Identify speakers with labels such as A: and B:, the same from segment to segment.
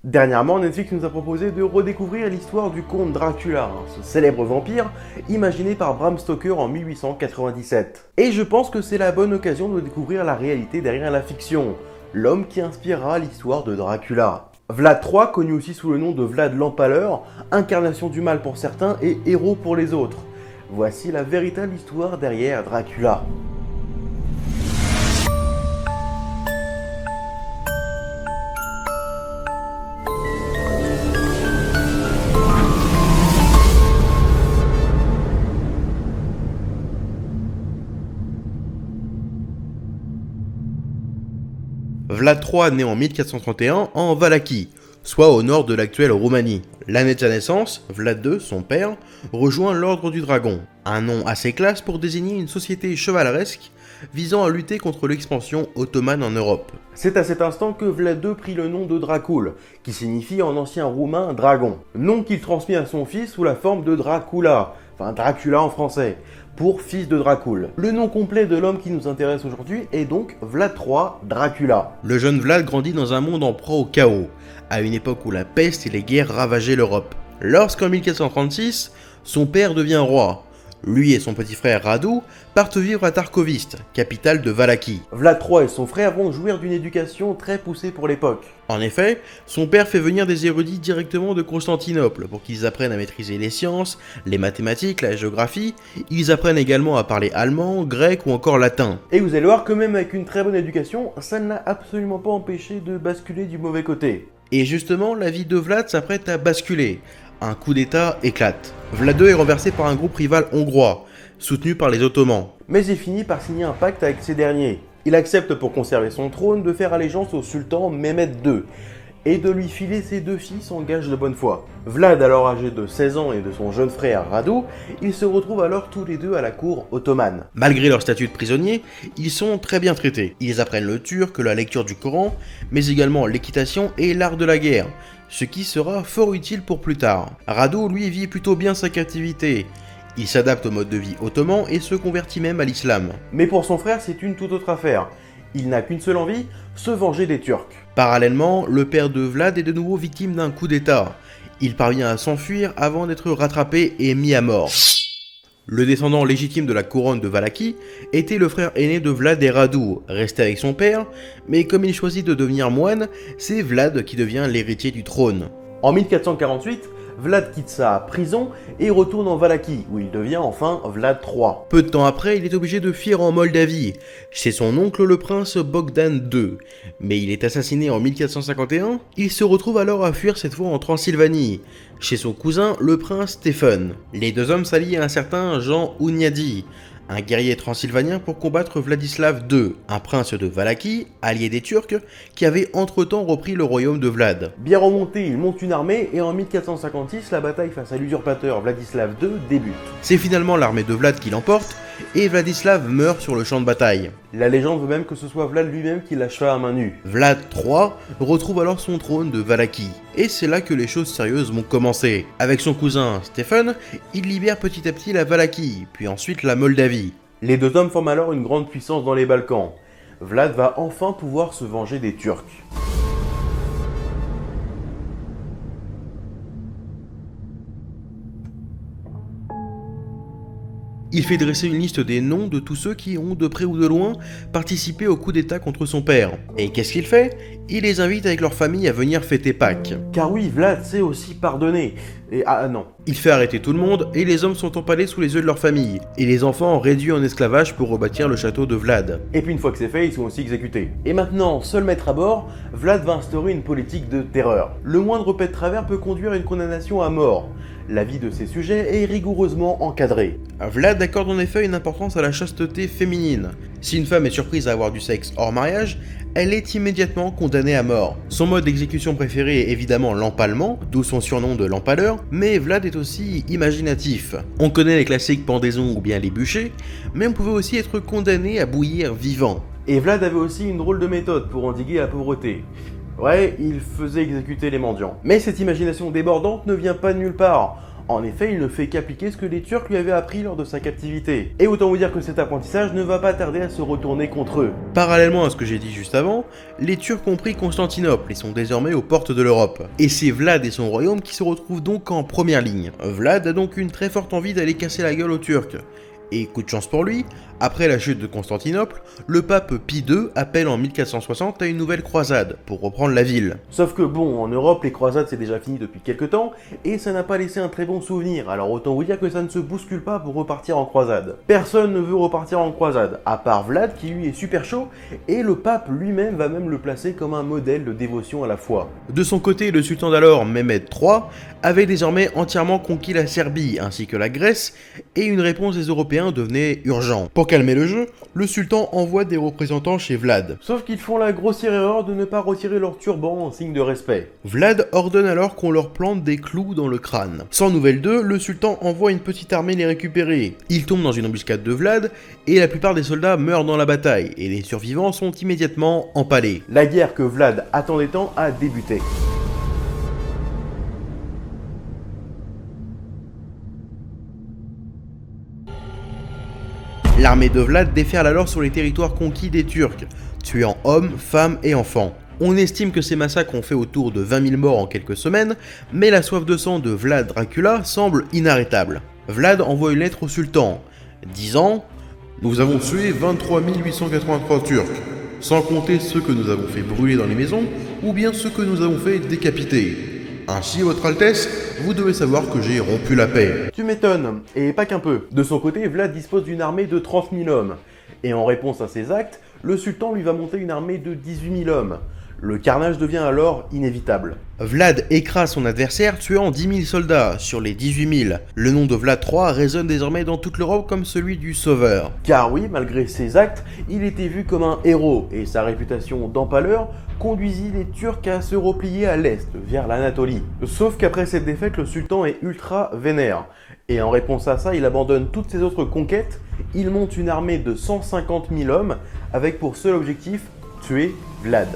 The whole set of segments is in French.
A: Dernièrement, Netflix nous a proposé de redécouvrir l'histoire du comte Dracula, ce célèbre vampire imaginé par Bram Stoker en 1897. Et je pense que c'est la bonne occasion de découvrir la réalité derrière la fiction, l'homme qui inspirera l'histoire de Dracula. Vlad III, connu aussi sous le nom de Vlad l'Empaleur, incarnation du mal pour certains et héros pour les autres. Voici la véritable histoire derrière Dracula. Vlad III naît en 1431 en Valachie, soit au nord de l'actuelle Roumanie. L'année de sa naissance, Vlad II, son père, rejoint l'Ordre du Dragon, un nom assez classe pour désigner une société chevaleresque visant à lutter contre l'expansion ottomane en Europe. C'est à cet instant que Vlad II prit le nom de Dracul, qui signifie en ancien roumain dragon, nom qu'il transmit à son fils sous la forme de Dracula, enfin Dracula en français, pour fils de Dracul. Le nom complet de l'homme qui nous intéresse aujourd'hui est donc Vlad III Dracula. Le jeune Vlad grandit dans un monde en proie au chaos, à une époque où la peste et les guerres ravageaient l'Europe. Lorsqu'en 1436, son père devient roi, lui et son petit frère Radu partent vivre à Tarkoviste, capitale de Valachie. Vlad III et son frère vont jouir d'une éducation très poussée pour l'époque. En effet, son père fait venir des érudits directement de Constantinople pour qu'ils apprennent à maîtriser les sciences, les mathématiques, la géographie. Ils apprennent également à parler allemand, grec ou encore latin. Et vous allez voir que même avec une très bonne éducation, ça ne l'a absolument pas empêché de basculer du mauvais côté. Et justement, la vie de Vlad s'apprête à basculer. Un coup d'état éclate. Vlad II est renversé par un groupe rival hongrois, soutenu par les Ottomans. Mais il finit par signer un pacte avec ces derniers. Il accepte pour conserver son trône de faire allégeance au sultan Mehmed II et de lui filer ses deux fils en gage de bonne foi. Vlad, alors âgé de 16 ans, et de son jeune frère Radu, ils se retrouvent alors tous les deux à la cour ottomane. Malgré leur statut de prisonniers, ils sont très bien traités. Ils apprennent le turc, la lecture du Coran, mais également l'équitation et l'art de la guerre, ce qui sera fort utile pour plus tard. Radu, lui, vit plutôt bien sa captivité. Il s'adapte au mode de vie ottoman et se convertit même à l'islam. Mais pour son frère, c'est une toute autre affaire. Il n'a qu'une seule envie, se venger des Turcs. Parallèlement, le père de Vlad est de nouveau victime d'un coup d'état. Il parvient à s'enfuir avant d'être rattrapé et mis à mort. Le descendant légitime de la couronne de Valachie était le frère aîné de Vlad et Radu, resté avec son père, mais comme il choisit de devenir moine, c'est Vlad qui devient l'héritier du trône. En 1448, Vlad quitte sa prison et retourne en Valachie, où il devient enfin Vlad III. Peu de temps après, il est obligé de fuir en Moldavie, chez son oncle le prince Bogdan II. Mais il est assassiné en 1451, il se retrouve alors à fuir cette fois en Transylvanie, chez son cousin le prince Stefan. Les deux hommes s'allient à un certain Jean Hunyadi, un guerrier transylvanien pour combattre Vladislav II, un prince de Valachie, allié des Turcs, qui avait entre-temps repris le royaume de Vlad. Bien remonté, il monte une armée et en 1456, la bataille face à l'usurpateur Vladislav II débute. C'est finalement l'armée de Vlad qui l'emporte, et Vladislav meurt sur le champ de bataille. La légende veut même que ce soit Vlad lui-même qui l'acheva à main nue. Vlad III retrouve alors son trône de Valachie. Et c'est là que les choses sérieuses vont commencer. Avec son cousin Stefan, il libère petit à petit la Valachie, puis ensuite la Moldavie. Les deux hommes forment alors une grande puissance dans les Balkans. Vlad va enfin pouvoir se venger des Turcs. Il fait dresser une liste des noms de tous ceux qui ont, de près ou de loin, participé au coup d'état contre son père. Et qu'est-ce qu'il fait? Il les invite avec leur famille à venir fêter Pâques. Car oui, Vlad sait aussi pardonner. Et non. Il fait arrêter tout le monde, et les hommes sont empalés sous les yeux de leur famille. Et les enfants réduits en esclavage pour rebâtir le château de Vlad. Et puis une fois que c'est fait, ils sont aussi exécutés. Et maintenant, seul maître à bord, Vlad va instaurer une politique de terreur. Le moindre pas de travers peut conduire à une condamnation à mort. La vie de ses sujets est rigoureusement encadrée. Vlad accorde en effet une importance à la chasteté féminine. Si une femme est surprise à avoir du sexe hors mariage, elle est immédiatement condamnée à mort. Son mode d'exécution préféré est évidemment l'empalement, d'où son surnom de l'empaleur, mais Vlad est aussi imaginatif. On connaît les classiques pendaisons ou bien les bûchers, mais on pouvait aussi être condamné à bouillir vivant. Et Vlad avait aussi une drôle de méthode pour endiguer la pauvreté. Ouais, il faisait exécuter les mendiants. Mais cette imagination débordante ne vient pas de nulle part. En effet, il ne fait qu'appliquer ce que les Turcs lui avaient appris lors de sa captivité. Et autant vous dire que cet apprentissage ne va pas tarder à se retourner contre eux. Parallèlement à ce que j'ai dit juste avant, les Turcs ont pris Constantinople et sont désormais aux portes de l'Europe. Et c'est Vlad et son royaume qui se retrouvent donc en première ligne. Vlad a donc une très forte envie d'aller casser la gueule aux Turcs. Et coup de chance pour lui, après la chute de Constantinople, le pape Pie II appelle en 1460 à une nouvelle croisade pour reprendre la ville. Sauf que bon, en Europe, les croisades c'est déjà fini depuis quelques temps, et ça n'a pas laissé un très bon souvenir, alors autant vous dire que ça ne se bouscule pas pour repartir en croisade. Personne ne veut repartir en croisade, à part Vlad qui lui est super chaud, et le pape lui-même va même le placer comme un modèle de dévotion à la foi. De son côté, le sultan d'alors, Mehmed III, avait désormais entièrement conquis la Serbie ainsi que la Grèce, et une réponse des Européens devenait urgente. Pour calmer le jeu, le sultan envoie des représentants chez Vlad. Sauf qu'ils font la grossière erreur de ne pas retirer leur turban en signe de respect. Vlad ordonne alors qu'on leur plante des clous dans le crâne. Sans nouvelle d'eux, le sultan envoie une petite armée les récupérer. Ils tombent dans une embuscade de Vlad, et la plupart des soldats meurent dans la bataille, et les survivants sont immédiatement empalés. La guerre que Vlad attendait tant a débuté. L'armée de Vlad déferle alors sur les territoires conquis des Turcs, tuant hommes, femmes et enfants. On estime que ces massacres ont fait autour de 20 000 morts en quelques semaines, mais la soif de sang de Vlad Dracula semble inarrêtable. Vlad envoie une lettre au sultan, disant « Nous avons tué 23 883 Turcs, sans compter ceux que nous avons fait brûler dans les maisons, ou bien ceux que nous avons fait décapiter. Ainsi, votre Altesse, vous devez savoir que j'ai rompu la paix. » Tu m'étonnes, et pas qu'un peu. De son côté, Vlad dispose d'une armée de 30 000 hommes. Et en réponse à ces actes, le sultan lui va monter une armée de 18 000 hommes. Le carnage devient alors inévitable. Vlad écrase son adversaire, tuant 10 000 soldats sur les 18 000. Le nom de Vlad III résonne désormais dans toute l'Europe comme celui du sauveur. Car oui, malgré ses actes, il était vu comme un héros, et sa réputation d'empaleur conduisit les Turcs à se replier à l'est, vers l'Anatolie. Sauf qu'après cette défaite, le sultan est ultra vénère. Et en réponse à ça, il abandonne toutes ses autres conquêtes, il monte une armée de 150 000 hommes, avec pour seul objectif, tuer Vlad.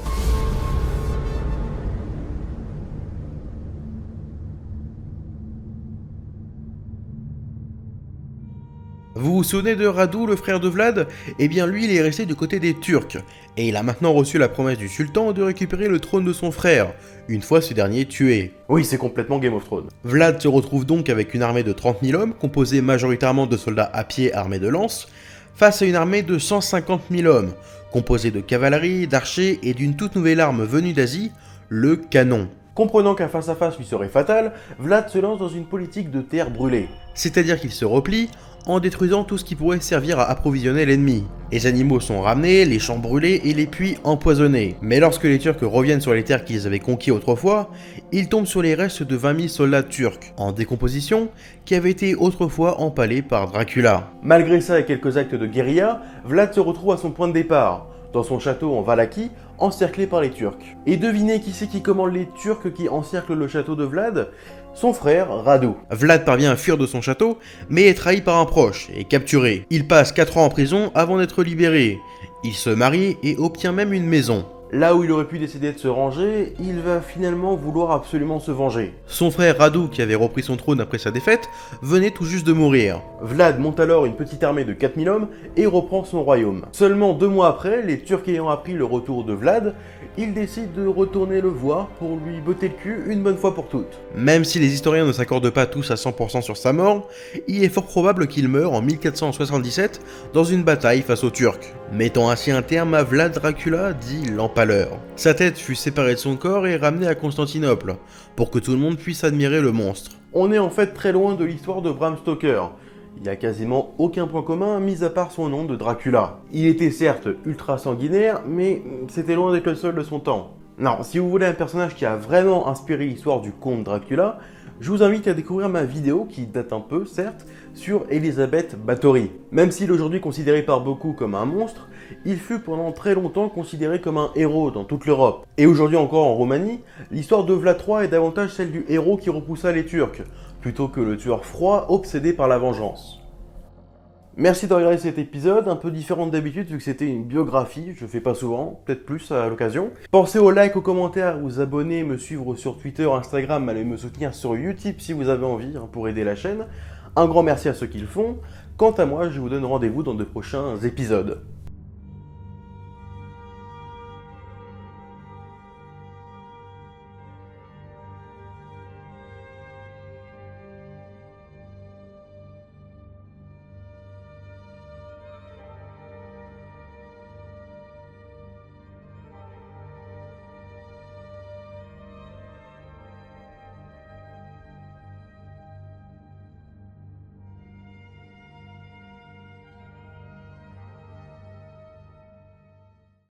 A: Vous vous souvenez de Radu, le frère de Vlad? Eh bien lui, il est resté du côté des Turcs, et il a maintenant reçu la promesse du sultan de récupérer le trône de son frère, une fois ce dernier tué. Oui, c'est complètement Game of Thrones. Vlad se retrouve donc avec une armée de 30 000 hommes, composée majoritairement de soldats à pied armés de lances, face à une armée de 150 000 hommes, composée de cavalerie, d'archers et d'une toute nouvelle arme venue d'Asie, le canon. Comprenant qu'un face-à-face lui serait fatal, Vlad se lance dans une politique de terre brûlée. C'est-à-dire qu'il se replie en détruisant tout ce qui pourrait servir à approvisionner l'ennemi. Les animaux sont ramenés, les champs brûlés et les puits empoisonnés. Mais lorsque les Turcs reviennent sur les terres qu'ils avaient conquis autrefois, ils tombent sur les restes de 20 000 soldats turcs, en décomposition, qui avaient été autrefois empalés par Dracula. Malgré ça et quelques actes de guérilla, Vlad se retrouve à son point de départ, dans son château en Valachie, encerclé par les Turcs. Et devinez qui c'est qui commande les Turcs qui encerclent le château de Vlad? Son frère, Radu. Vlad parvient à fuir de son château, mais est trahi par un proche et capturé. Il passe 4 ans en prison avant d'être libéré. Il se marie et obtient même une maison. Là où il aurait pu décider de se ranger, il va finalement vouloir absolument se venger. Son frère Radu, qui avait repris son trône après sa défaite, venait tout juste de mourir. Vlad monte alors une petite armée de 4000 hommes et reprend son royaume. Seulement 2 mois après, les Turcs ayant appris le retour de Vlad, ils décident de retourner le voir pour lui botter le cul une bonne fois pour toutes. Même si les historiens ne s'accordent pas tous à 100% sur sa mort, il est fort probable qu'il meure en 1477 dans une bataille face aux Turcs, mettant ainsi un terme à Vlad Dracula, dit l'Empaleur. Sa tête fut séparée de son corps et ramenée à Constantinople, pour que tout le monde puisse admirer le monstre. On est en fait très loin de l'histoire de Bram Stoker. Il n'y a quasiment aucun point commun, mis à part son nom de Dracula. Il était certes ultra sanguinaire, mais c'était loin d'être le seul de son temps. Non, si vous voulez un personnage qui a vraiment inspiré l'histoire du comte Dracula, je vous invite à découvrir ma vidéo, qui date un peu certes, sur Elisabeth Báthory. Même s'il est aujourd'hui considéré par beaucoup comme un monstre, il fut pendant très longtemps considéré comme un héros dans toute l'Europe. Et aujourd'hui encore en Roumanie, l'histoire de Vlad III est davantage celle du héros qui repoussa les Turcs, plutôt que le tueur froid obsédé par la vengeance. Merci de regarder cet épisode, un peu différent d'habitude vu que c'était une biographie, je fais pas souvent, peut-être plus à l'occasion. Pensez au like, aux commentaires, vous abonner, me suivre sur Twitter, Instagram, allez me soutenir sur YouTube si vous avez envie pour aider la chaîne. Un grand merci à ceux qui le font. Quant à moi, je vous donne rendez-vous dans de prochains épisodes.